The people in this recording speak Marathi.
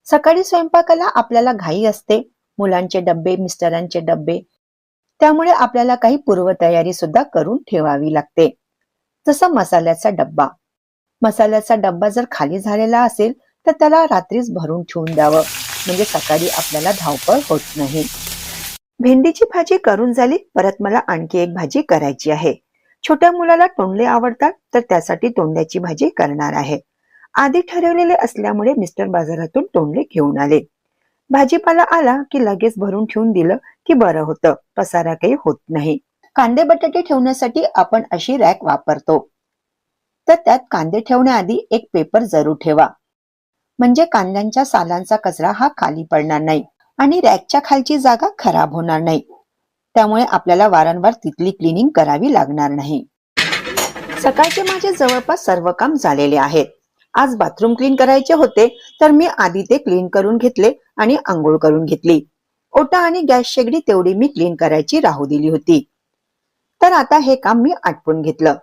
सकाळी स्वयंपाकाला आपल्याला घाई असते, मुलांचे डब्बे, मिस्टरांचे डब्बे. त्यामुळे आपल्याला काही पूर्वतयारी सुद्धा करून ठेवावी लागते. जसं मसाल्याचा डब्बा जर खाली झालेला असेल तर त्याला रात्रीच भरून ठेवून द्यावं, म्हणजे सकाळी आपल्याला धावपळ होत नाही. भेंडीची भाजी करून झाली, परत मला आणखी एक भाजी करायची आहे. छोट्या मुलाला तोंडले आवडतात, तर त्यासाठी तोंड्याची भाजी करणार आहे. आधी ठरवलेले असल्यामुळे मिस्टर बाजारातून तोंडले घेऊन आले. भाजीपाला आला की लगेच भरून ठेवून दिलं की बरं होतं, पसारा काही होत नाही. कांदे बटाटे ठेवण्यासाठी आपण अशी रॅक वापरतो, तर त्यात कांदे ठेवण्याआधी एक पेपर जरूर ठेवा, म्हणजे कांद्यांच्या सालांचा कचरा हा खाली पडणार नाही आणि रॅकच्या खालची जागा खराब होणार नाही. त्यामुळे आपल्याला वारंवार तिथली क्लिनिंग करावी लागणार नाही. सकाळचे माझे जवळपास सर्व काम झालेले आहे. आज बाथरूम क्लीन करायचे होते, तर मी आधी ते क्लीन करून घेतले आणि आंघोळ करून घेतली. ओटा आणि गॅस शेगडी तेवढी मी क्लीन करायची राहू दिली होती. तर आता हे काम मी आटपून घेतलं.